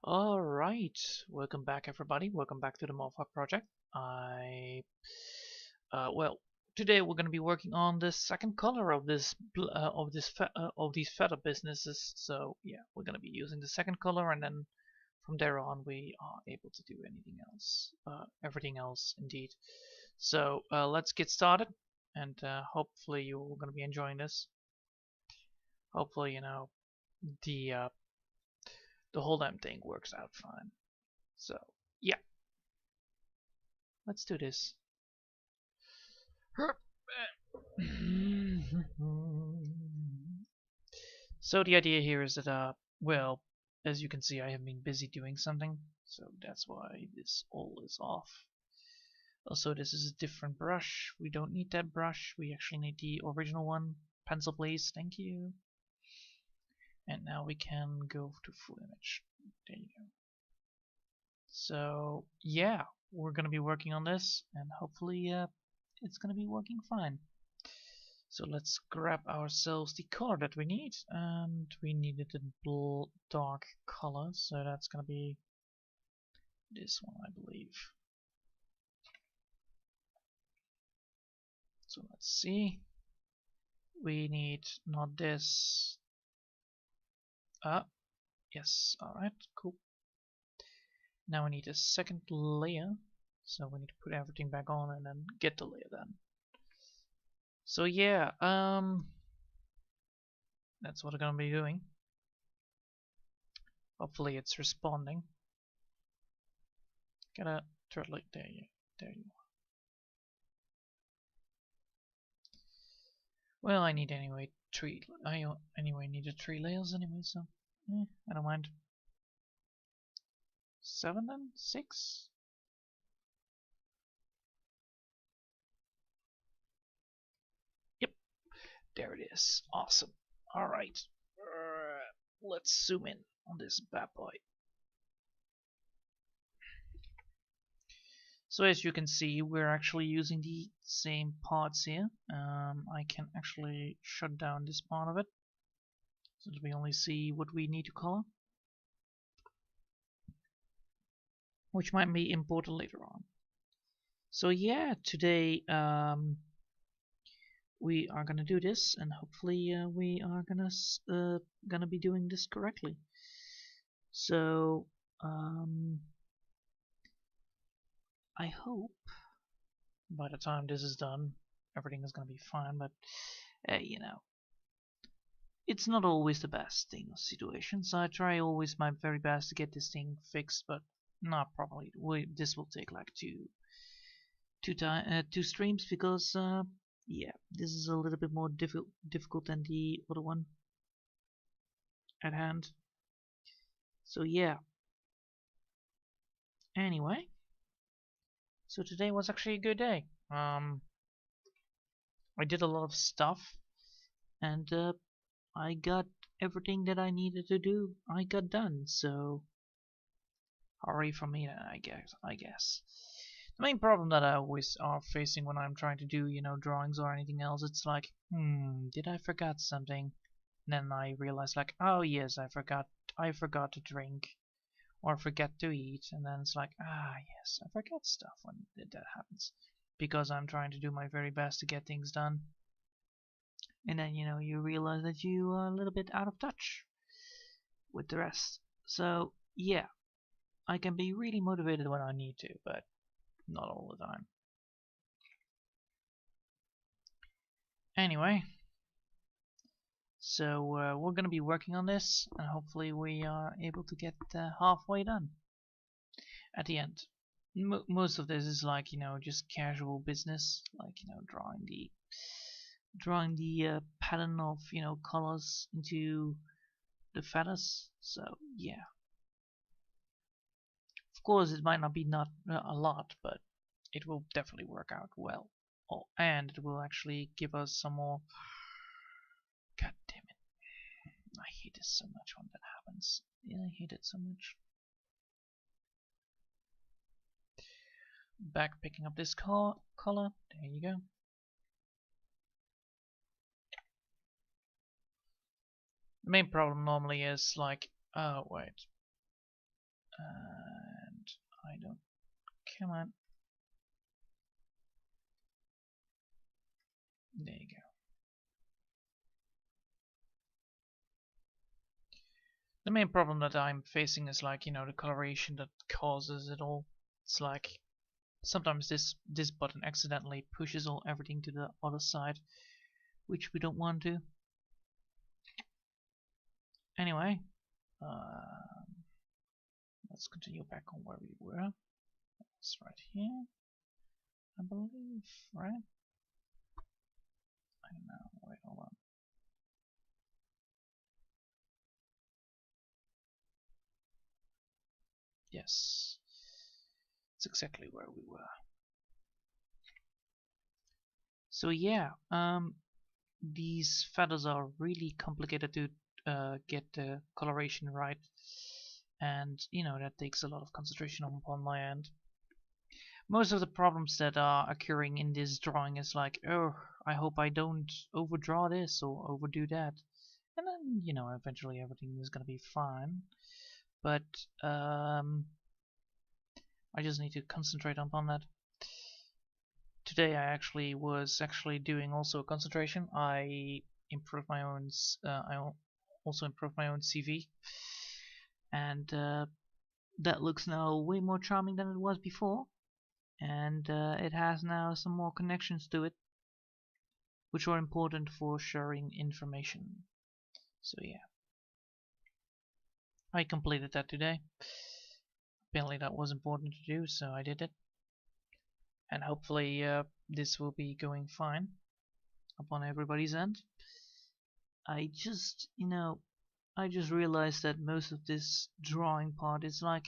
Alright, welcome back everybody, welcome back to the moth-hawk project. Well, today we're going to be working on the second color of these feather businesses. So yeah, we're going to be using the second color, and then from there on we are able to do everything else indeed. So let's get started, and hopefully you're going to be enjoying this. Hopefully, the the whole damn thing works out fine. So yeah, let's do this. So the idea here is that well, as you can see, I have been busy doing something, so that's why this all is off. Also, this is a different brush. We don't need that brush. We actually need the original one. Pencil, please. Thank you. And now we can go to full image. There you go. So yeah, we're gonna be working on this, and hopefully it's gonna be working fine. So let's grab ourselves the color that we need, and we needed a dark color, so that's gonna be this one, I believe. So let's see. We need not this. Yes, alright, cool. Now we need a second layer, so we need to put everything back on and then get the layer done. So yeah, that's what we're gonna be doing. Hopefully it's responding. Gotta turtle it. There you are. Well, I need anyway needed 3 layers anyway, so I don't mind. 7 then? 6? Yep, there it is. Awesome. Alright, let's zoom in on this bad boy. So as you can see, we're actually using the same parts here. I can actually shut down this part of it, so that we only see what we need to color, which might be important later on. So yeah, today we are gonna do this, and hopefully we are gonna be doing this correctly. So I hope by the time this is done, everything is gonna be fine. But it's not always the best thing of situations. I try always my very best to get this thing fixed, but not probably. This will take like two streams, because yeah, this is a little bit more difficult than the other one at hand. So yeah. Anyway, so today was actually a good day. I did a lot of stuff, and I got everything that I needed to do. I got done. So hurry for me, I guess. The main problem that I always are facing when I'm trying to do, drawings or anything else, it's like, did I forget something? And then I realize, like, oh yes, I forgot to drink, or forget to eat, and then it's like, yes, I forget stuff when that happens, because I'm trying to do my very best to get things done. And then, you realize that you are a little bit out of touch with the rest. So yeah, I can be really motivated when I need to, but not all the time. Anyway, so we're gonna be working on this, and hopefully we are able to get halfway done at the end. Most of this is like, just casual business, like, drawing the pattern of, colors into the feathers. So yeah, of course it might not be a lot, but it will definitely work out well. Oh, and it will actually give us some more. God damn it, I hate this so much when that happens. Yeah, I hate it so much. Back picking up this color. There you go. The main problem normally is like, oh wait, And I don't. Come on. There you go. The main problem that I'm facing is like, the coloration that causes it all. It's like sometimes this button accidentally pushes everything to the other side, which we don't want to. Anyway, let's continue back on where we were. It's right here, I believe, right? I don't know. Wait, hold on. Yes, it's exactly where we were. So yeah, these feathers are really complicated to get the coloration right, and that takes a lot of concentration upon my end. Most of the problems that are occurring in this drawing is like, oh, I hope I don't overdraw this or overdo that, and then eventually everything is gonna be fine. But I just need to concentrate upon that. Today I was doing also concentration. I improved my own. I also improved my own CV, and that looks now way more charming than it was before. And it has now some more connections to it, which are important for sharing information. So yeah, I completed that today. Apparently that was important to do, so I did it. And hopefully this will be going fine upon everybody's end. I just realized that most of this drawing part is like,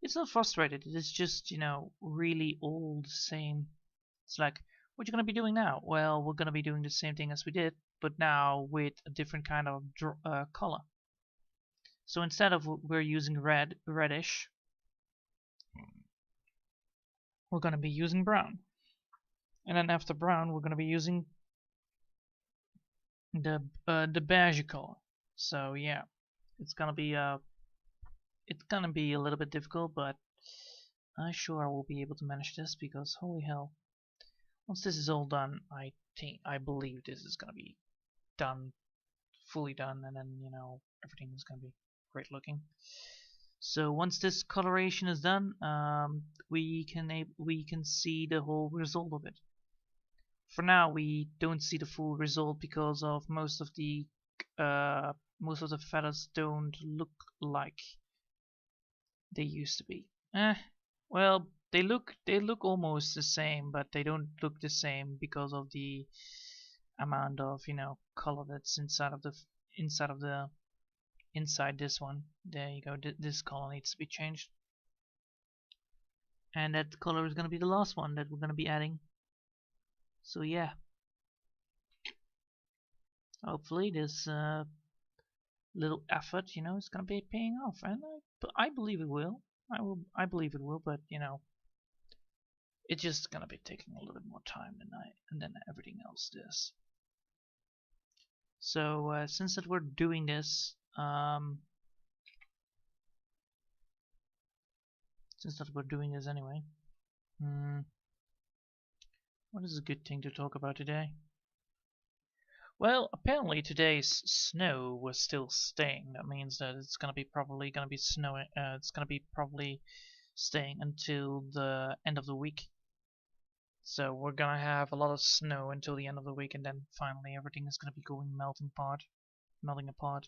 it's not frustrated, it's just, really all the same. It's like, what you gonna be doing now? Well, we're gonna be doing the same thing as we did, but now with a different kind of color. So instead of we're using reddish, we're gonna be using brown. And then after brown, we're gonna be using the beige color. So yeah, it's gonna be a little bit difficult, but I'm sure I will be able to manage this, because holy hell, once this is all done, I believe this is gonna be done, fully done, and then everything is gonna be great looking. So once this coloration is done, we can see the whole result of it. For now, we don't see the full result because of most of the feathers don't look like they used to be. Well, they look almost the same, but they don't look the same because of the amount of color that's inside this one. There you go. This color needs to be changed, and that color is going to be the last one that we're going to be adding. So yeah, hopefully this little effort, is going to be paying off, and I believe it will. I believe it will, but it's just going to be taking a little bit more time than everything else does. So since that we're doing this, anyway, what is a good thing to talk about today? Well, apparently today's snow was still staying. That means that it's probably gonna be snowing. It's gonna be probably staying until the end of the week. So we're gonna have a lot of snow until the end of the week, and then finally everything is gonna be melting apart.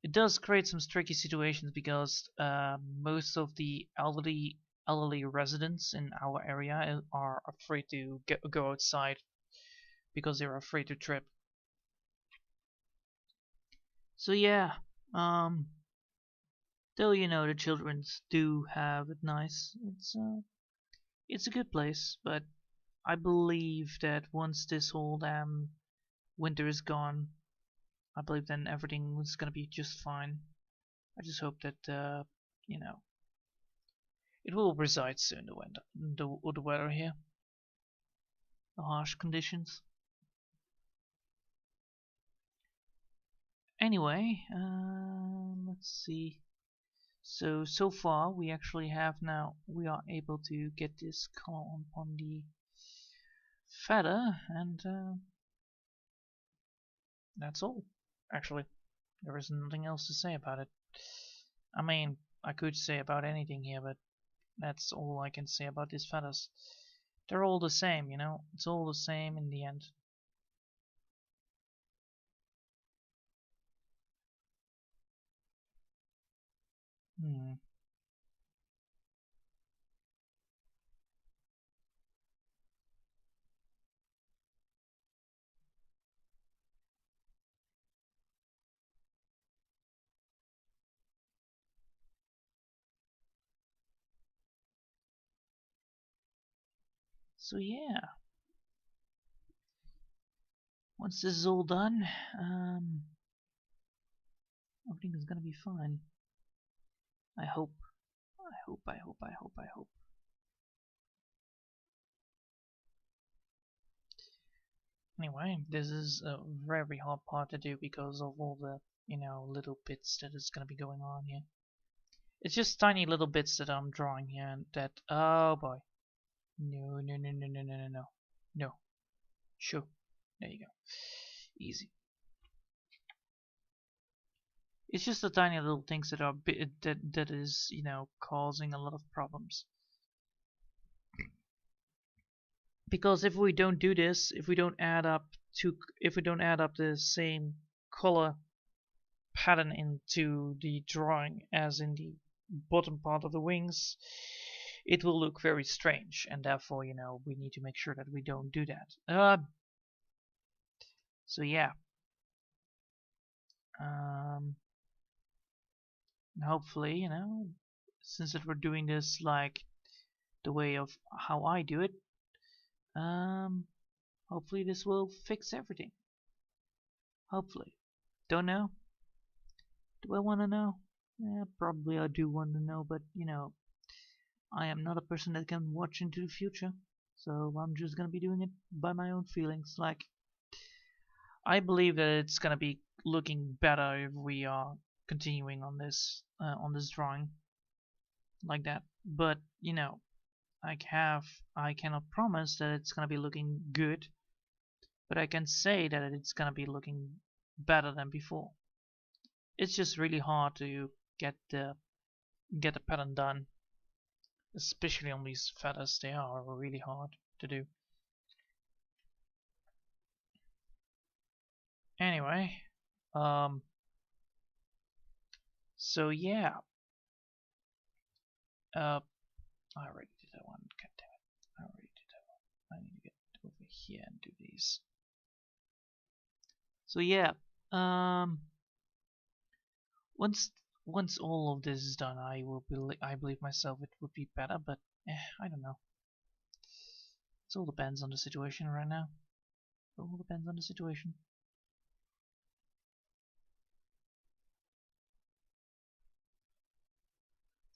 It does create some tricky situations because most of the elderly residents in our area are afraid to go outside because they're afraid to trip. So yeah, though the childrens do have it nice. It's a good place, but I believe that once this whole damn winter is gone, I believe then everything is gonna be just fine. I just hope that it will reside soon. The weather here, the harsh conditions. Anyway, let's see. So far we actually have now, we are able to get this color on the feather, and that's all. Actually, there is nothing else to say about it. I mean, I could say about anything here, but that's all I can say about these feathers. They're all the same, you know? It's all the same in the end. Hmm. So yeah, once this is all done, everything is gonna be fine. I hope. I hope, I hope, I hope, I hope. Anyway, this is a very hard part to do because of all the, you know, little bits that is gonna be going on here. It's just tiny little bits that I'm drawing here and that, oh boy. No, no, no, no, no, no, no, no. No. Sure. There you go. Easy. It's just the tiny little things that are that is, you know, causing a lot of problems. Because if we don't do this, if we don't add up the same color pattern into the drawing as in the bottom part of the wings, it will look very strange, and therefore, you know, we need to make sure that we don't do that. So yeah. Hopefully, you know, since that we're doing this like the way of how I do it, hopefully this will fix everything. Hopefully. Don't know. Do I want to know? Yeah, probably I do want to know, but you know, I am not a person that can watch into the future, so I'm just gonna be doing it by my own feelings. Like, I believe that it's gonna be looking better if we are continuing on this drawing like that. But you know, I cannot promise that it's gonna be looking good, but I can say that it's gonna be looking better than before. It's just really hard to get the pattern done, especially on these feathers. They are really hard to do. Anyway, so yeah, I already did that one. God damn it, I already did that one. I need to get over here and do these. So yeah, once all of this is done, I believe myself it would be better, but I don't know. It all depends on the situation right now. It all depends on the situation.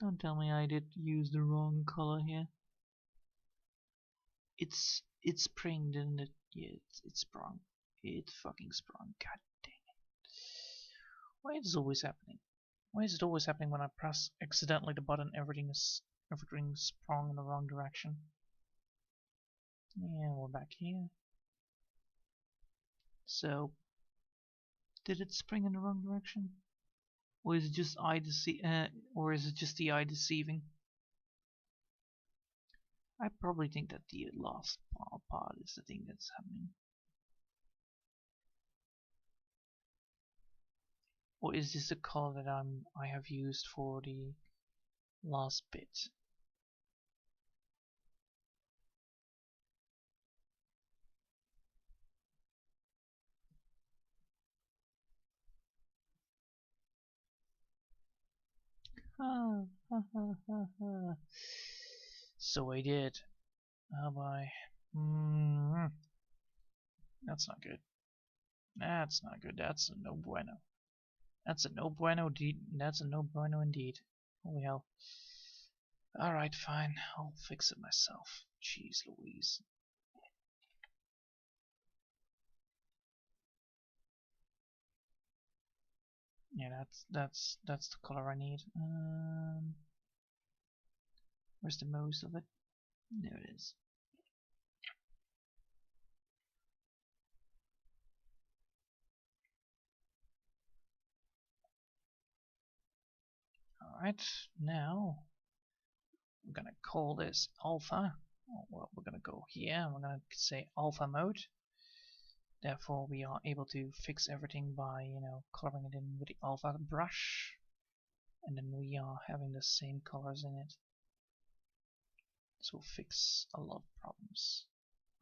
Don't tell me I did use the wrong color here. It's spring, didn't it? Yeah, it's sprung. It fucking sprung. God dang it. Why is this always happening? Why is it always happening when I press accidentally the button? Everything sprung in the wrong direction. Yeah, we're back here. So, did it spring in the wrong direction? Or is it just or is it just the eye deceiving? I probably think that the last part is the thing that's happening. Or is this the color that I have used for the last bit? So I did. Oh boy. That's not good. That's not good. That's a no bueno. That's a no bueno. That's a no bueno indeed. Holy hell. Alright, fine. I'll fix it myself. Jeez Louise. Yeah, that's the color I need. Where's the most of it? There it is. Alright, now we're gonna call this alpha. Oh, well, we're gonna go here and we're gonna say alpha mode. Therefore, we are able to fix everything by, coloring it in with the alpha brush. And then we are having the same colors in it. This will fix a lot of problems,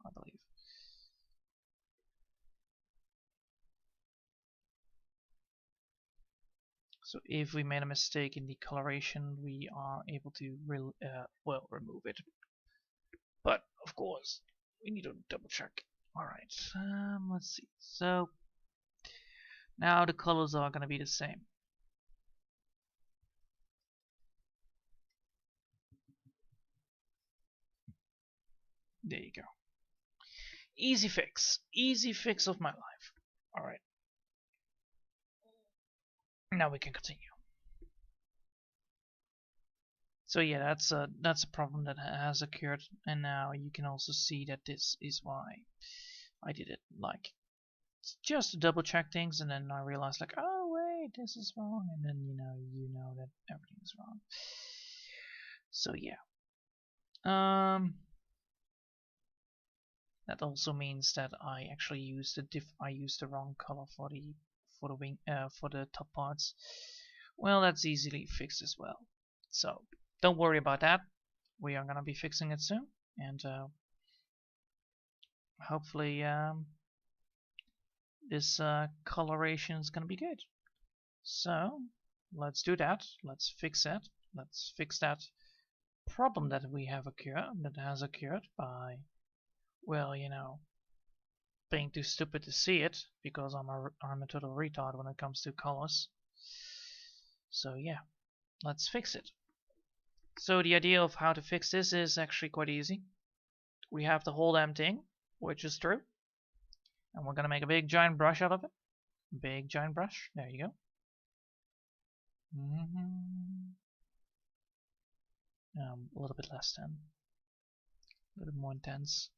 I believe. So if we made a mistake in the coloration, we are able to remove it. But of course, we need to double check. Alright, let's see. So now the colors are going to be the same. There you go. Easy fix. Easy fix of my life. Alright. Now we can continue. So yeah, that's a problem that has occurred, and now you can also see that this is why I did it. Like, just to double check things, and then I realized like, oh wait, this is wrong, and then you know that everything is wrong. So yeah. That also means that I actually used the wrong color for the wing for the top parts. Well, that's easily fixed as well. So don't worry about that. We are gonna be fixing it soon, and hopefully this coloration is gonna be good. So let's do that. Let's fix it. Let's fix that problem that has occurred by, well, being too stupid to see it, because I'm a total retard when it comes to colors. So yeah, let's fix it. So the idea of how to fix this is actually quite easy. We have the whole damn thing, which is true, and we're gonna make a big giant brush out of it. Big giant brush. There you go. A little bit less then. A little bit more intense.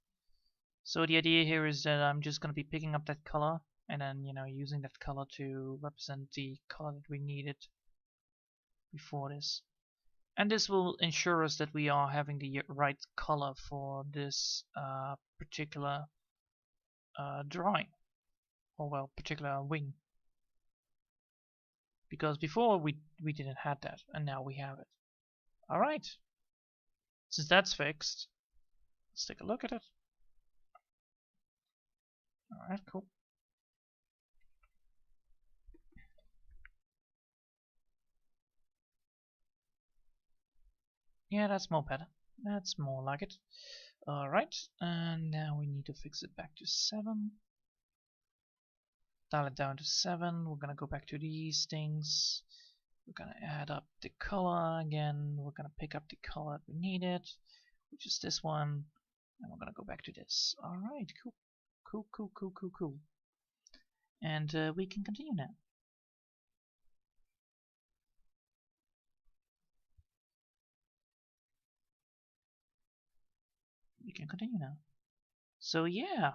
So the idea here is that I'm just going to be picking up that color and then, using that color to represent the color that we needed before this. And this will ensure us that we are having the right color for this particular drawing, or well, particular wing. Because before we didn't have that, and now we have it. Alright, since that's fixed, let's take a look at it. Alright, cool. Yeah, that's more better. That's more like it. Alright, and now we need to fix it back to 7. Dial it down to 7. We're gonna go back to these things. We're gonna add up the color again. We're gonna pick up the color that we needed, which is this one. And we're gonna go back to this. Alright, cool. Cool. And we can continue now. We can continue now. So yeah.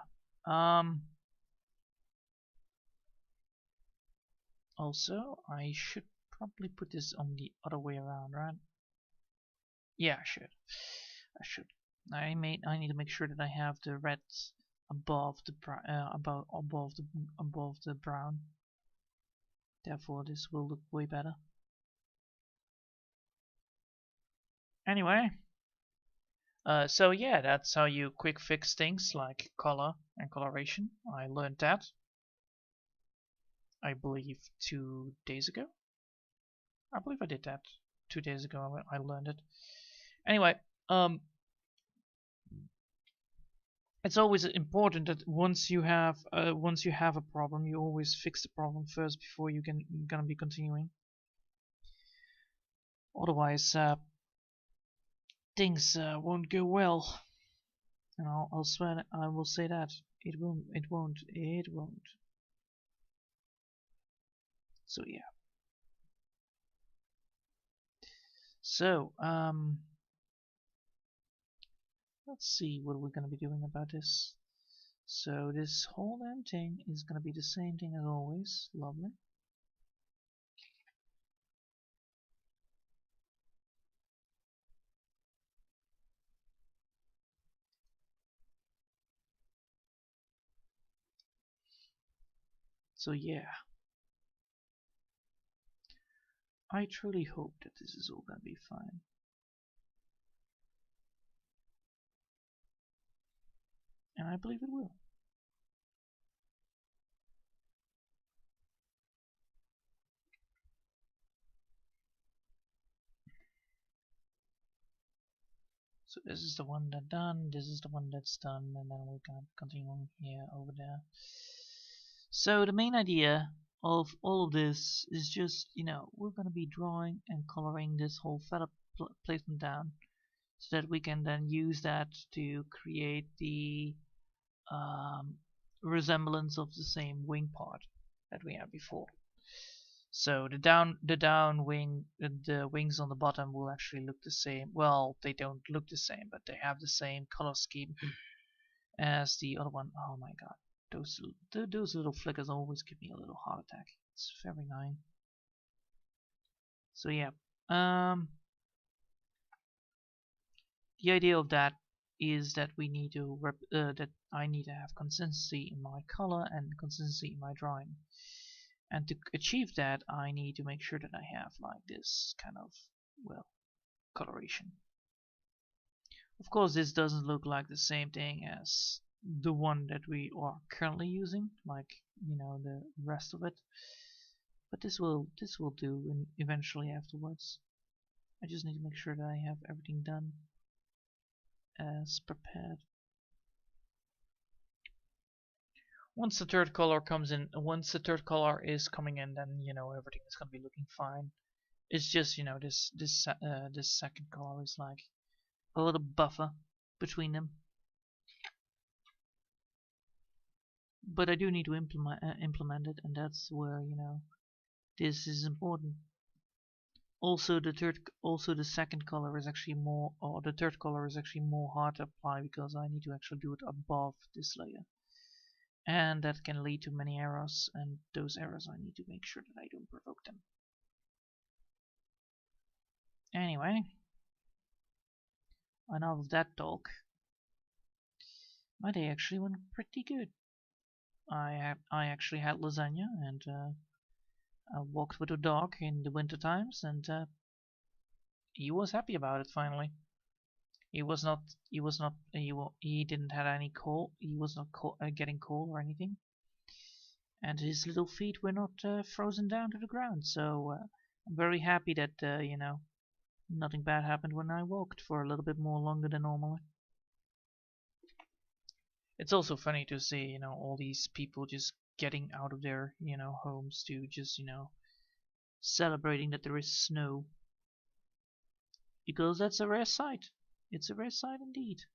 Also, I should probably put this on the other way around, right? Yeah, I should. I need to make sure that I have the red above the above the brown. Therefore, this will look way better. Anyway, so yeah, that's how you quick fix things like color and coloration. I learned that, I believe, 2 days ago. I believe I did that 2 days ago. I learned it. Anyway, it's always important that once you have a problem, you always fix the problem first before you're gonna be continuing. Otherwise, things won't go well. And I'll swear that I will say that it won't. So yeah. So, let's see what we're gonna be doing about this. So this whole damn thing is gonna be the same thing as always. Lovely. So yeah, I truly hope that this is all gonna be fine. And I believe it will. So this is the one that's done, this is the one that's done, and then we're gonna continue on here, over there. So the main idea of all of this is just, we're gonna be drawing and coloring this whole feather placement down, so that we can then use that to create the resemblance of the same wing part that we had before. So the wings on the bottom will actually look the same. Well, they don't look the same, but they have the same color scheme as the other one. Oh my god, those little flickers always give me a little heart attack. It's very annoying. So yeah, the idea of that is that we need to that I need to have consistency in my color and consistency in my drawing. And to achieve that, I need to make sure that I have like this kind of, well, coloration. Of course, this doesn't look like the same thing as the one that we are currently using, like, the rest of it. But this will do eventually afterwards. I just need to make sure that I have everything done as prepared. Once the third color is coming in, then everything is gonna be looking fine. It's just this second color is like a little buffer between them. But I do need to implement it, and that's where this is important. Also, the second color is actually more, or the third color is actually more hard to apply because I need to actually do it above this layer. And that can lead to many errors, and those errors I need to make sure that I don't provoke them. Anyway, enough of that talk. My day actually went pretty good. I actually had lasagna, and I walked with a dog in the winter times, and he was happy about it finally. He didn't have any cold. He was not getting cold or anything, and his little feet were not frozen down to the ground. So I'm very happy that nothing bad happened when I walked for a little bit more longer than normally. It's also funny to see all these people just getting out of their homes to just celebrating that there is snow, because that's a rare sight. It's a rare sight indeed.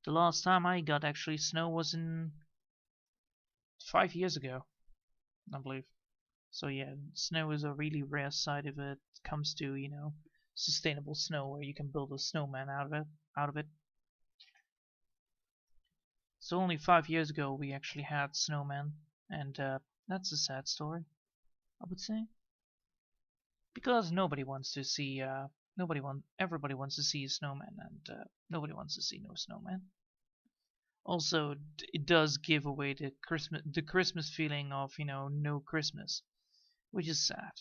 The last time I got actually snow was in 5 years ago, I believe. So yeah, snow is a really rare sight if it comes to sustainable snow where you can build a snowman out of it. So only 5 years ago we actually had snowmen, and that's a sad story, I would say, because nobody wants to see everybody wants to see a snowman, and nobody wants to see no snowman. Also, it does give away the Christmas feeling of no Christmas, which is sad.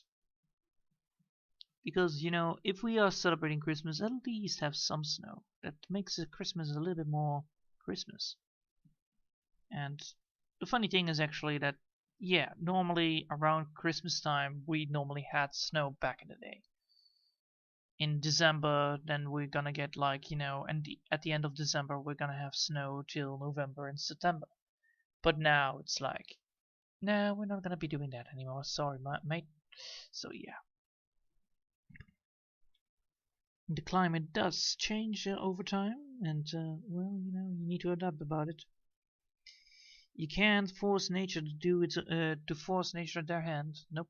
Because if we are celebrating Christmas, at least have some snow. That makes the Christmas a little bit more Christmas. And the funny thing is actually that, yeah, normally around Christmas time we normally had snow back in the day. In December, then we're gonna get like and at the end of December we're gonna have snow till November and September. But now it's like, no, we're not gonna be doing that anymore. Sorry, mate. So yeah, the climate does change over time, and well, you need to adapt about it. You can't force nature to do its to force nature at their hand. Nope.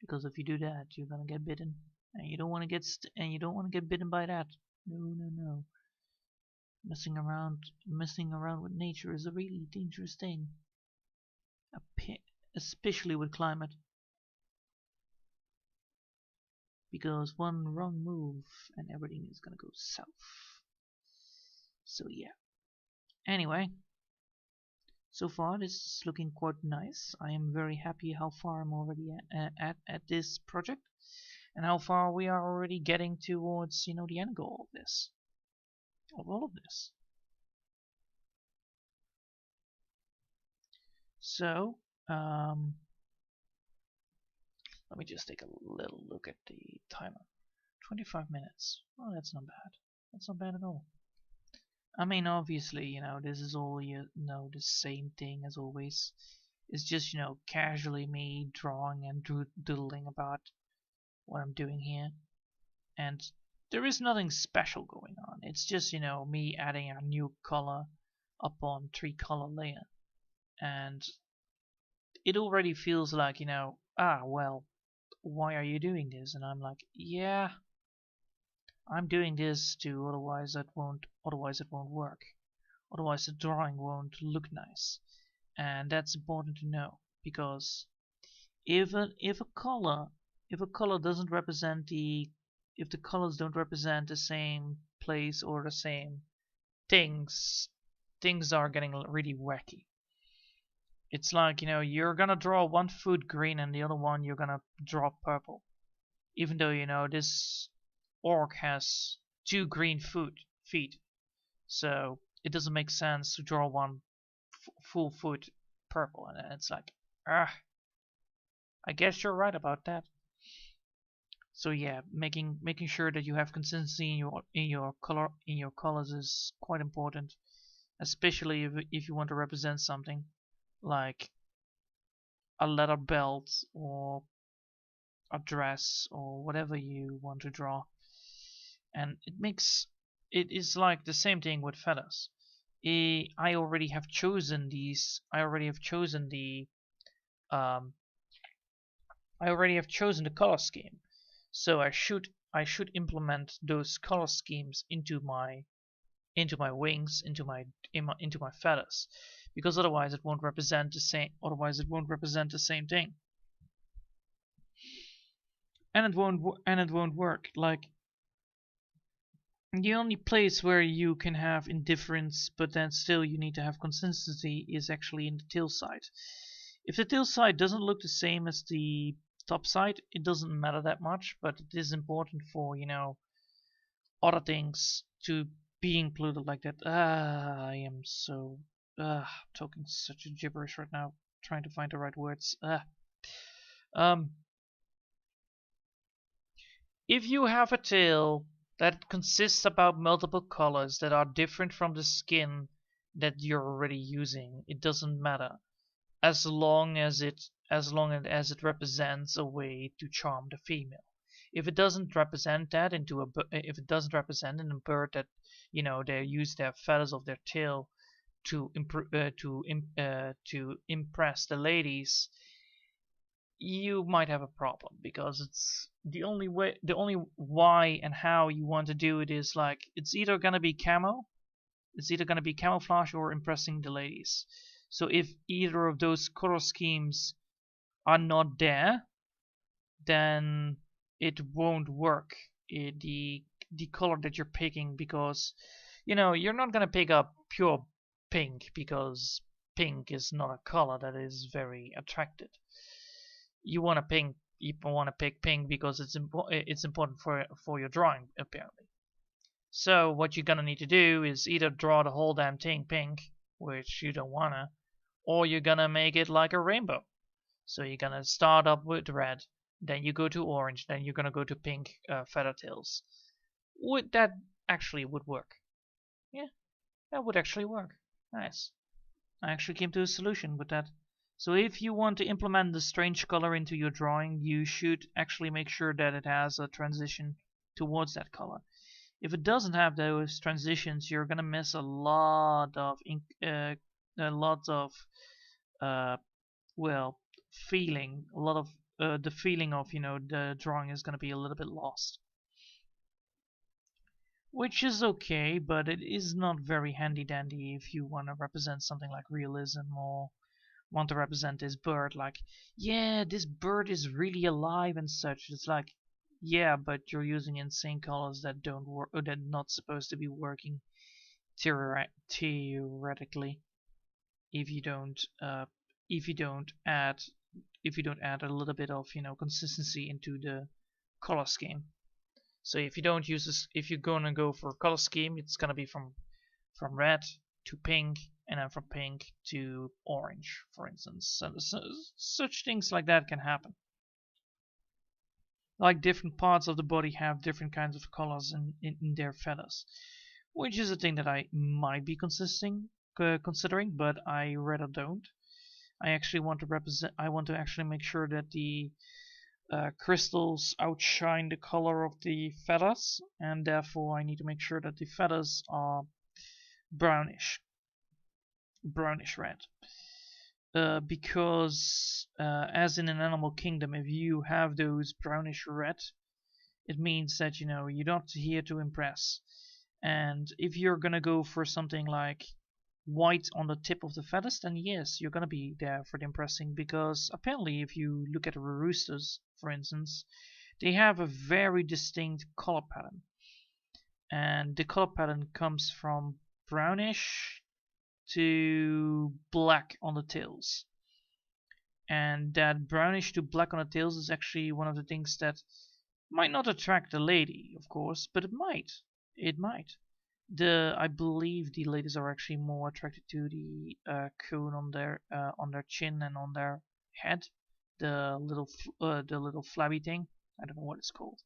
Because if you do that, you're gonna get bitten. And you don't want to get bitten by that. No, no, no. Messing around with nature is a really dangerous thing. Especially with climate. Because one wrong move and everything is gonna go south. So yeah. Anyway, so far this is looking quite nice. I am very happy how far I'm already at this project, and how far we are already getting towards, you know, the end goal of all of this. So let me just take a little look at the timer. 25 minutes. Oh, that's not bad. That's not bad at all. I mean, obviously, you know, this is all, you know, the same thing as always. It's just, you know, casually me drawing and doodling about what I'm doing here. And there is nothing special going on. It's just, you know, me adding a new color upon 3-color layer. And it already feels like, you know, well, why are you doing this? And I'm like, yeah, I'm doing this to otherwise it won't work. Otherwise the drawing won't look nice. And that's important to know, because if a color doesn't represent if the colors don't represent the same place or the same things are getting really wacky. It's like, you know, you're gonna draw one foot green and the other one you're gonna draw purple, even though, you know, this orc has 2 green feet, so it doesn't make sense to draw one full foot purple. And it's like, I guess you're right about that. So yeah, making sure that you have consistency in your colors is quite important, especially if you want to represent something like a leather belt or a dress or whatever you want to draw. And it is like the same thing with feathers. I already have chosen the color scheme, so I should implement those color schemes into my wings, into my feathers, because otherwise it won't represent the same. Thing, and it won't work. Like, the only place where you can have indifference, but then still you need to have consistency, is actually in the tail side. If the tail side doesn't look the same as the top side, it doesn't matter that much, but it is important for, you know, other things to be included like that. I am so talking such a gibberish right now, trying to find the right words. If you have a tail that consists about multiple colors that are different from the skin that you're already using, it doesn't matter, as long as it represents a way to charm the female. If it doesn't represent that in a bird that, you know, they use their feathers of their tail to impress the ladies, you might have a problem, because it's the only why and how you want to do it is like, it's either gonna be camouflage or impressing the ladies. So if either of those color schemes are not there, then it won't work. The color that you're picking, because, you know, you're not gonna pick up pure pink, because pink is not a color that is very attractive. You want to pick pink because it's important for your drawing, apparently. So what you're gonna need to do is either draw the whole damn thing pink, which you don't wanna, or you're gonna make it like a rainbow. So you're gonna start up with red, then you go to orange, then you're gonna go to pink feather tails. That actually would work. Yeah, that would actually work. Nice. I actually came to a solution with that. So if you want to implement the strange color into your drawing, you should actually make sure that it has a transition towards that color. If it doesn't have those transitions, you're gonna miss a lot of feeling, a lot of the feeling of the drawing is gonna be a little bit lost, which is okay, but it is not very handy dandy if you want to represent something like realism or want to represent this bird like, yeah, this bird is really alive and such. It's like, yeah, but you're using insane colors that don't work, or that not supposed to be working theoretically if you don't if you don't add a little bit of consistency into the color scheme. So if you don't use this, if you're gonna go for a color scheme, it's gonna be from red to pink, and then from pink to orange, for instance. So such things like that can happen. Like different parts of the body have different kinds of colors in their feathers, which is a thing that I might be considering, but I rather don't. I actually want to represent. I want to actually make sure that the crystals outshine the color of the feathers, and therefore I need to make sure that the feathers are brownish red. Because as in an animal kingdom, if you have those brownish red, it means that you're not here to impress. And if you're gonna go for something like white on the tip of the feathers, then yes, you're gonna be there for the impressing, because apparently if you look at roosters, for instance, they have a very distinct color pattern, and the color pattern comes from brownish to black on the tails. And that brownish to black on the tails is actually one of the things that might not attract a lady, of course, but it might. It might. I believe the ladies are actually more attracted to the cone on their chin and on their head, the little flabby thing. I don't know what it's called.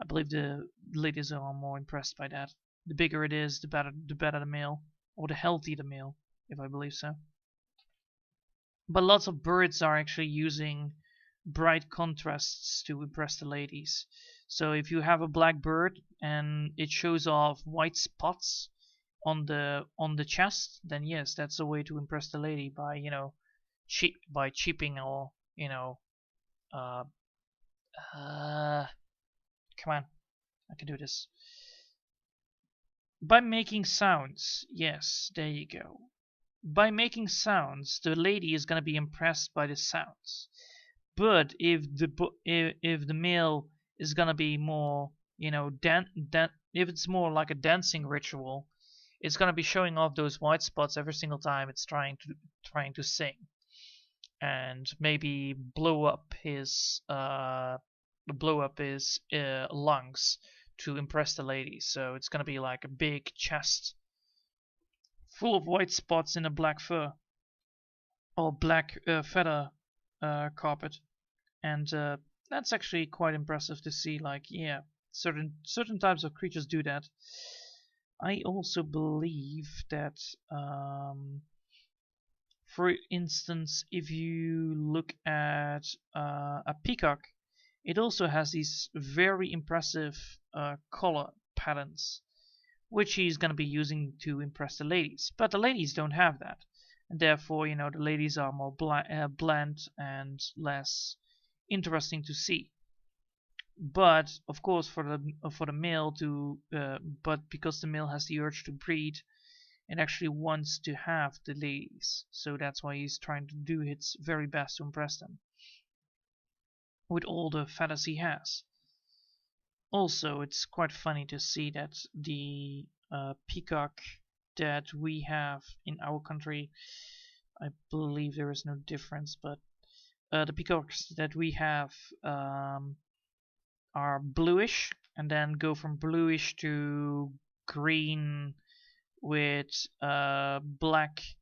I believe the ladies are more impressed by that. The bigger it is, the better the male, or the healthier the male, if I believe so. But lots of birds are actually using bright contrasts to impress the ladies. So if you have a black bird and it shows off white spots on the chest, then yes, that's a way to impress the lady by cheaping, or come on, I can do this. By making sounds, yes, there you go. By making sounds, the lady is gonna be impressed by the sounds. But if the male is gonna be more, if it's more like a dancing ritual, it's gonna be showing off those white spots every single time it's trying to sing, and maybe blow up his lungs to impress the lady. So it's gonna be like a big chest full of white spots in a black fur or black feather carpet, and that's actually quite impressive to see. Like, yeah, certain types of creatures do that. I also believe that, for instance, if you look at a peacock, it also has these very impressive color patterns, which he's going to be using to impress the ladies. But the ladies don't have that, and therefore, the ladies are more bland and less interesting to see. But of course, for the male but because the male has the urge to breed, it actually wants to have the ladies. So that's why he's trying to do its very best to impress them with all the feathers he has. Also, it's quite funny to see that the peacock that we have in our country, I believe there is no difference, but the peacocks that we have are bluish, and then go from bluish to green with black,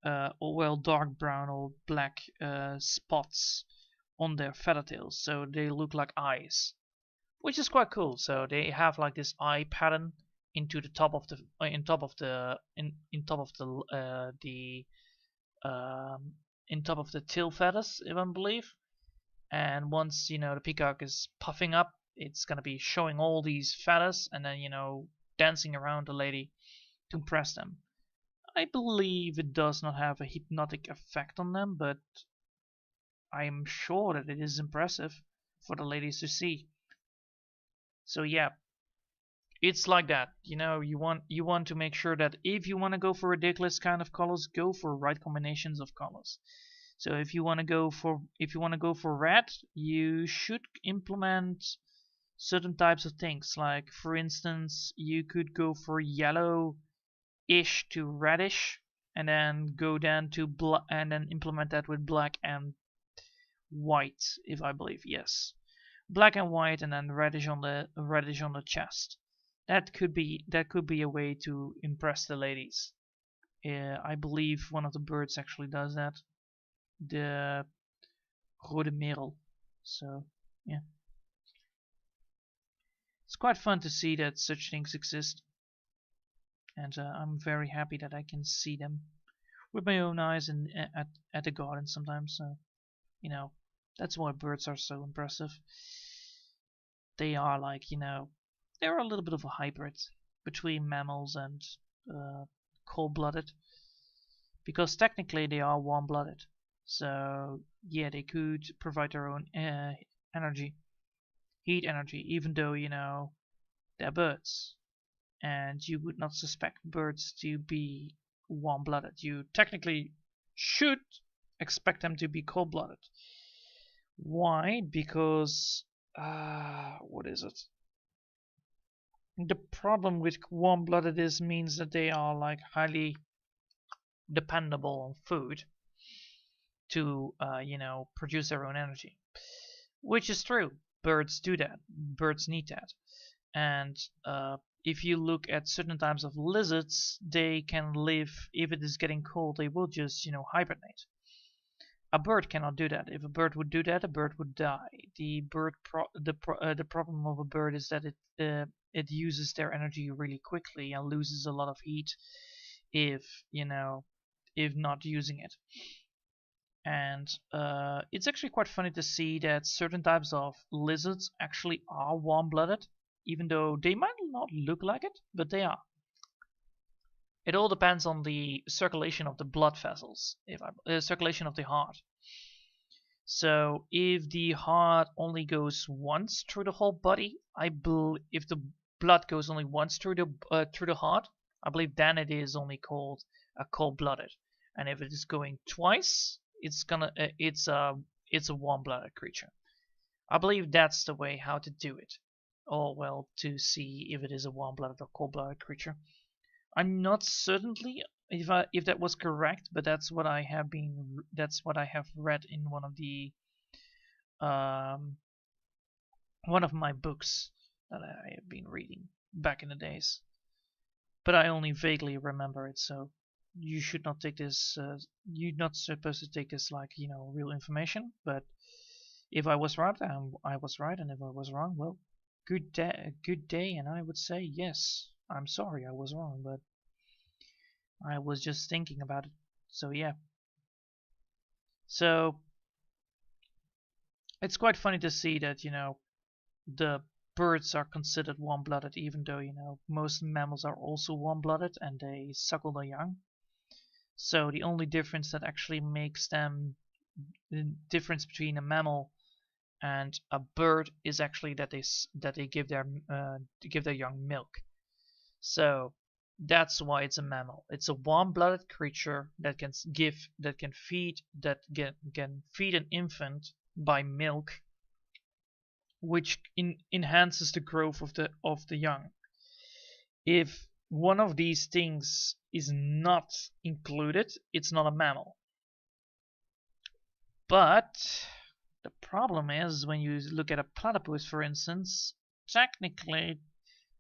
or dark brown or black spots on their feather tails, so they look like eyes, which is quite cool. So they have like this eye pattern into the top of the in top of the tail feathers, if I believe. And once the peacock is puffing up, it's gonna be showing all these feathers, and then dancing around the lady to impress them. I believe it does not have a hypnotic effect on them, but I'm sure that it is impressive for the ladies to see. So yeah, it's like that. You know, you want to make sure that if you want to go for ridiculous kind of colors, go for right combinations of colors. So if you want to go for red, you should implement certain types of things. Like for instance, you could go for yellow-ish to reddish, and then go down to black, and then implement that with black and white, if I believe, yes, black and white, and then reddish on the chest. That could be a way to impress the ladies. I believe one of the birds actually does that, the rode merel. So yeah, it's quite fun to see that such things exist, and I'm very happy that I can see them with my own eyes and at the garden sometimes. So you know, that's why birds are so impressive. They are like, they're a little bit of a hybrid between mammals and cold-blooded, because technically they are warm-blooded. So yeah, they could provide their own energy, heat energy, even though they're birds, and you would not suspect birds to be warm-blooded. You technically should expect them to be cold-blooded. Why? Because what is it? The problem with warm-blooded means that they are like highly dependable on food to produce their own energy, which is true. Birds do that. Birds need that. And if you look at certain types of lizards, they can live, if it is getting cold, they will just hibernate. A bird cannot do that. If a bird would do that, a bird would die. The problem of a bird is that it uses their energy really quickly and loses a lot of heat if not using it. And it's actually quite funny to see that certain types of lizards actually are warm-blooded, even though they might not look like it, but they are. It all depends on the circulation of the blood vessels, circulation of the heart. So if the heart only goes once through the whole body, if the blood goes only once through the heart, I believe then it is only called a cold-blooded. And if it is going twice, it's a warm-blooded creature. I believe that's the way how to do it, or well, to see if it is a warm-blooded or cold-blooded creature. I'm not certainly if that was correct, but that's what I have read in one of my books that I have been reading back in the days. But I only vaguely remember it, so you should not take this. You're not supposed to take this like real information. But if I was right, I was right, and if I was wrong, well, good day, and I would say yes. I'm sorry I was wrong, but I was just thinking about it. So yeah. So it's quite funny to see that the birds are considered warm-blooded, even though most mammals are also warm-blooded and they suckle their young. So the only difference that actually makes them the difference between a mammal and a bird is actually that they give their young milk. So that's why it's a mammal. It's a warm-blooded creature that can feed an infant by milk, which enhances the growth of the young. If one of these things is not included, it's not a mammal. But the problem is when you look at a platypus, for instance, technically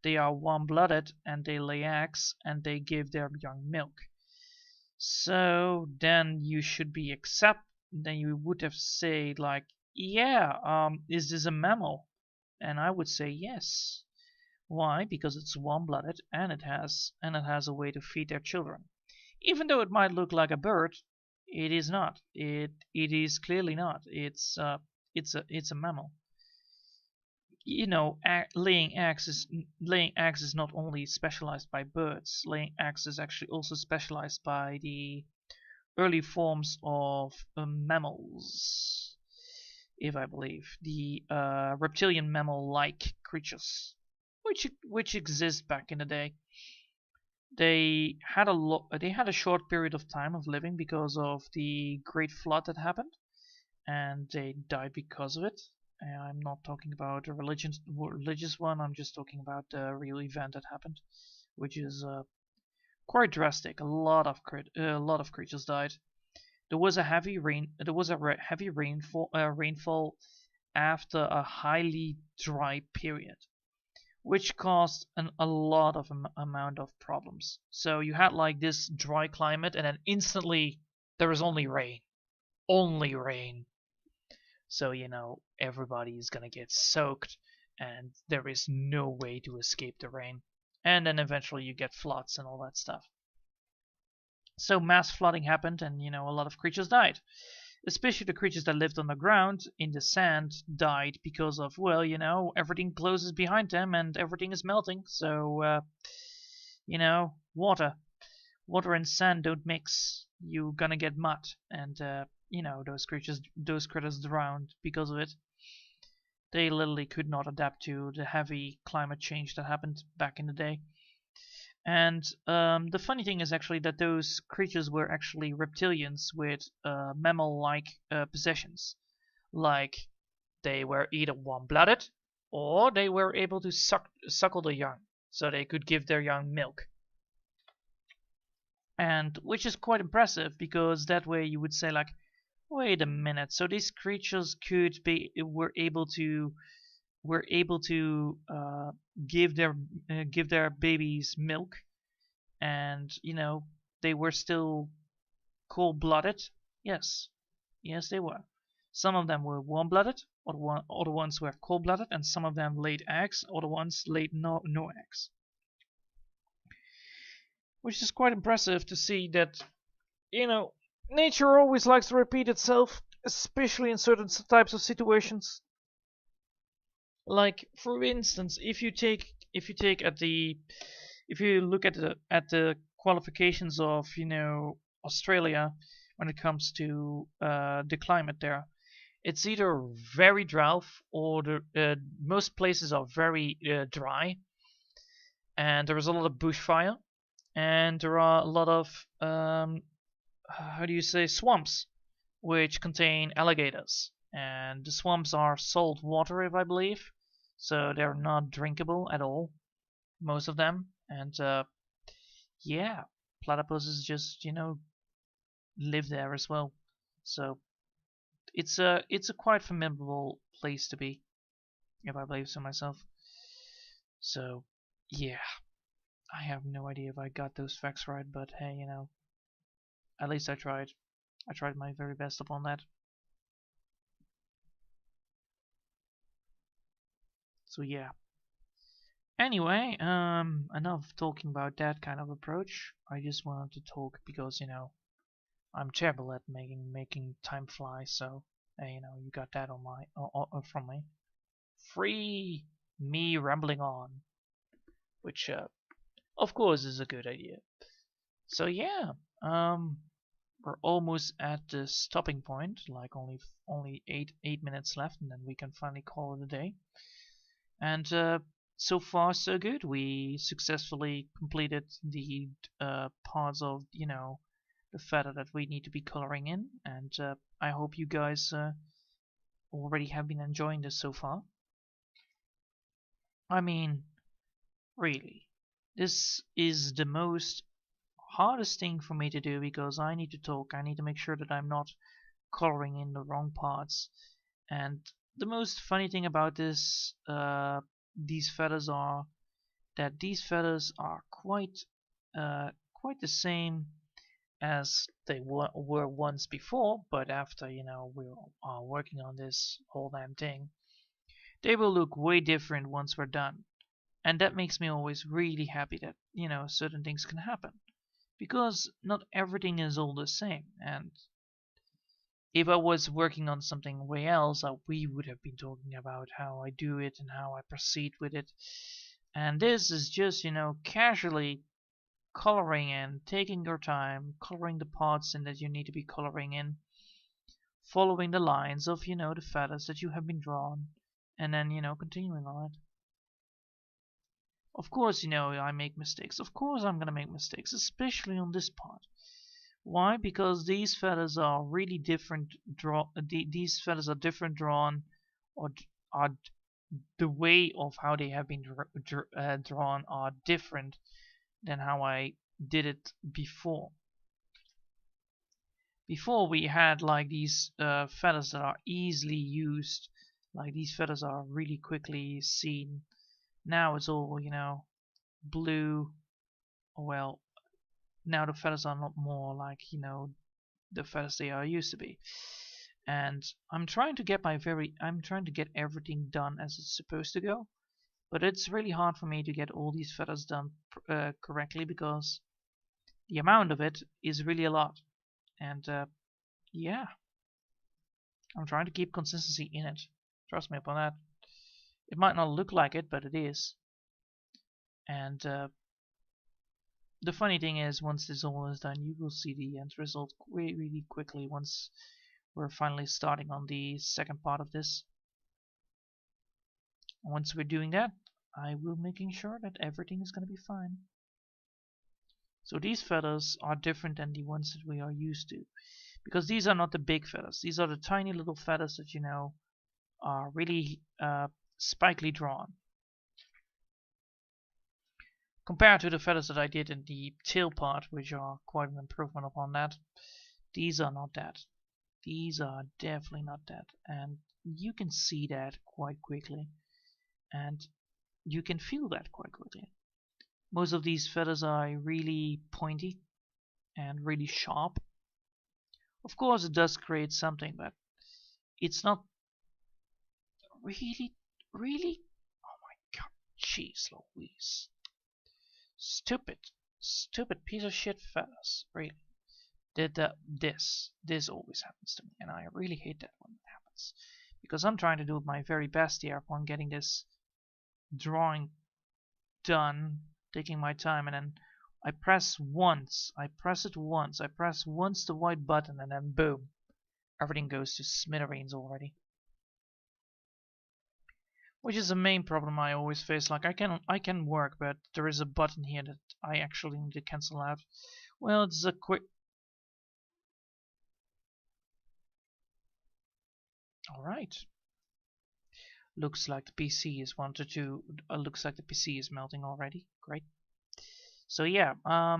they are warm-blooded and they lay eggs and they give their young milk. So then you would have said like, yeah, is this a mammal? And I would say yes. Why? Because it's warm-blooded and it has a way to feed their children. Even though it might look like a bird, it is not. It is clearly not. It's a mammal. Laying eggs is not only specialized by birds. Laying eggs is actually also specialized by the early forms of mammals. if I believe, the reptilian mammal-like creatures, which exist back in the day. They had a short period of time of living because of the Great Flood that happened, and they died because of it. I'm not talking about a religious one. I'm just talking about the real event that happened, which is quite drastic. A lot of creatures died. There was a heavy rainfall after a highly dry period, which caused a lot of amount of problems. So you had like this dry climate, and then instantly there was only rain. So everybody is gonna get soaked, and there is no way to escape the rain. And then eventually you get floods and all that stuff. So mass flooding happened, and a lot of creatures died. Especially the creatures that lived on the ground in the sand died because of, well, everything closes behind them and everything is melting. So water and sand don't mix. You're gonna get mud, and those critters drowned because of it. They literally could not adapt to the heavy climate change that happened back in the day. And the funny thing is actually that those creatures were actually reptilians with mammal-like possessions. Like, they were either warm-blooded or they were able to suckle the young, so they could give their young milk. And which is quite impressive, because that way you would say like, wait a minute, so these creatures were able to give their babies milk, and they were still cold-blooded. Yes, they were. Some of them were warm-blooded, other ones were cold-blooded, and some of them laid eggs, other ones laid no eggs. Which is quite impressive to see that nature always likes to repeat itself, especially in certain types of situations. Like, for instance, if you look at the qualifications of Australia when it comes to the climate there, it's either very drought, or most places are very dry, and there is a lot of bushfire, and there are a lot of how do you say, swamps, which contain alligators. And the swamps are salt water, if I believe, so they're not drinkable at all, most of them. And yeah, platypuses just live there as well. So it's a quite formidable place to be, if I believe so myself. So yeah, I have no idea if I got those facts right, but hey, at least I tried. I tried my very best upon that. So yeah. Anyway, enough talking about that kind of approach. I just wanted to talk because I'm terrible at making time fly. So you got that from me. Free me rambling on, which of course is a good idea. So yeah, we're almost at the stopping point. Like only 8 minutes left, and then we can finally call it a day. And so far so good. We successfully completed the parts of the feather that we need to be coloring in, and I hope you guys already have been enjoying this so far. I mean, really, this is the most hardest thing for me to do, because I need to talk. I need to make sure that I'm not coloring in the wrong parts. And the most funny thing about these feathers are that these feathers are quite the same as they were once before, but after we are working on this whole damn thing, they will look way different once we're done. And that makes me always really happy that certain things can happen, because not everything is all the same. And if I was working on something way else, we would have been talking about how I do it and how I proceed with it. And this is just, casually coloring in, taking your time, coloring the parts in that you need to be coloring in, following the lines of, you know, the feathers that you have been drawn, and then, you know, continuing on it. Of course, you know, I make mistakes. Of course I'm gonna make mistakes, especially on this part. Why? Because these feathers are really different these feathers are different drawn, or are the way of how they have been drawn are different than how I did it before. Before we had like these feathers that are easily used, like these feathers are really quickly seen. Now it's all, you know, blue. Well, now the feathers are not more like, you know, the feathers they are used to be. And I'm trying to get everything done as it's supposed to go, but it's really hard for me to get all these feathers done correctly, because the amount of it is really a lot. And yeah, I'm trying to keep consistency in it. Trust me upon that. It might not look like it, but it is. And the funny thing is, once this all is done, you will see the end result really quickly once we're finally starting on the second part of this. Once we're doing that, I will making sure that everything is going to be fine. So these feathers are different than the ones that we are used to, because these are not the big feathers. These are the tiny little feathers that, you know, are really spikily drawn. Compared to the feathers that I did in the tail part, which are quite an improvement upon that, these are not that. These are definitely not that, and you can see that quite quickly, and you can feel that quite quickly. Most of these feathers are really pointy and really sharp. Of course it does create something, but it's not really, oh my god, jeez Louise. Stupid piece of shit feathers, really. This always happens to me, and I really hate that when it happens, because I'm trying to do my very best here upon getting this drawing done, taking my time, and then I press it once, I press once the white button, and then boom, everything goes to smithereens already. Which is the main problem I always face. Like I can work, but there is a button here that I actually need to cancel out. Well, it's a quick. All right. Looks like the PC is wanted to. Looks like the PC is melting already. Great. So yeah. I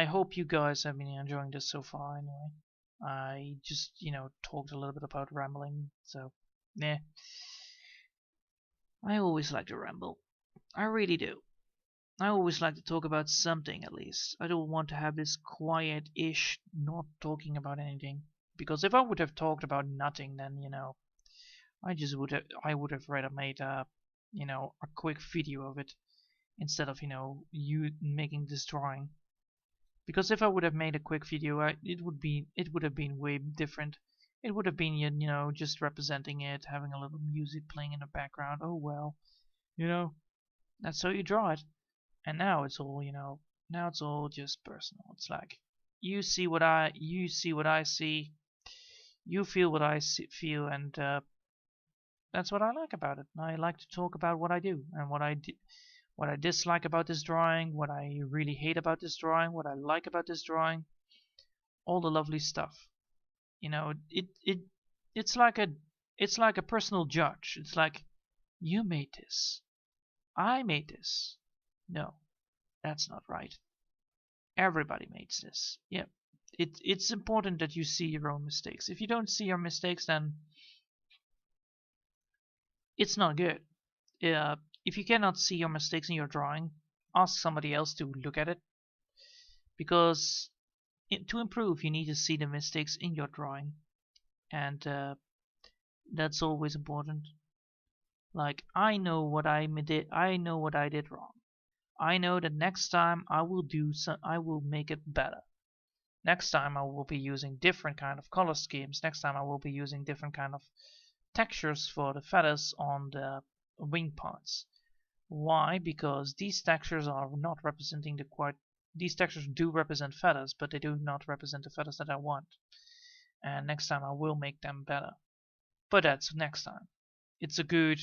hope you guys have been enjoying this so far. Anyway, I just, you know, talked a little bit about rambling. So, yeah. I always like to ramble. I really do. I always like to talk about something, at least. I don't want to have this quiet-ish, not talking about anything. Because if I would have talked about nothing, then, you know, I would have rather made you know, a quick video of it instead of, you know, you making this drawing. Because if I would have made a quick video, it would have been way different. It would have been, you know, just representing it, having a little music playing in the background. Oh well, you know, that's how you draw it. And now it's all, you know, now it's all just personal. It's like you see what I see, you feel what I feel, and that's what I like about it. I like to talk about what I do and what I dislike about this drawing, what I really hate about this drawing, what I like about this drawing, all the lovely stuff. You know, it's like a personal judge. It's like, you made this, I made this. No, that's not right. Everybody makes this. Yeah, it's important that you see your own mistakes. If you don't see your mistakes, then it's not good. If you cannot see your mistakes in your drawing, ask somebody else to look at it. Because to improve, you need to see the mistakes in your drawing, and that's always important. Like, I know what I did. I know what I did wrong. I know that next time I will make it better. Next time I will be using different kind of color schemes. Next time I will be using different kind of textures for the feathers on the wing parts. Why? Because these textures are not representing these textures do represent feathers, but they do not represent the feathers that I want. and next time I will make them better. But that's next time. It's a good,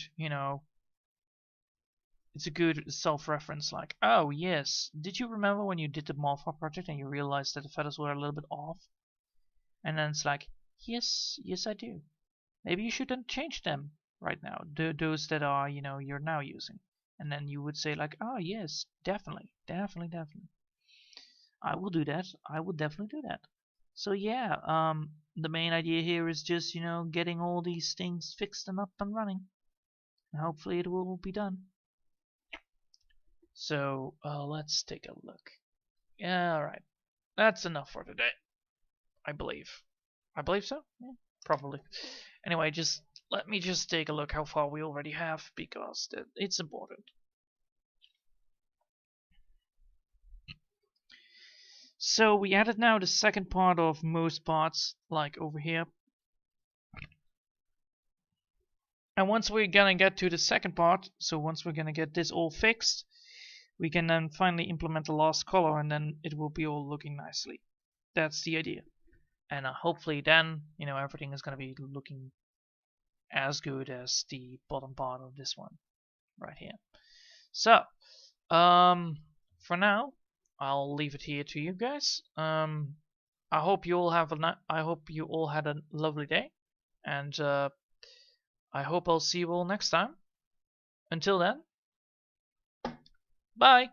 it's a good self-reference, like, oh yes, did you remember when you did the moth-hawk project and you realized that the feathers were a little bit off? And then it's like, yes, I do. Maybe you shouldn't change them right now, those that are, you're now using. And then you would say like, oh yes, definitely. I will do that. I would definitely do that. So yeah, the main idea here is just, getting all these things fixed and up and running. And hopefully it will be done. So let's take a look. Yeah, alright. That's enough for today. I believe. I believe so? Yeah, probably. Anyway, let me just take a look how far we already have, because it's important. So we added now the second part of most parts, like over here. And once we're gonna get to the second part, so once we're gonna get this all fixed, we can then finally implement the last color, and then it will be all looking nicely. That's the idea. And hopefully then, everything is gonna be looking as good as the bottom part of this one right here. So, for now, I'll leave it here to you guys. I hope you all had a lovely day, and I hope I'll see you all next time. Until then, bye.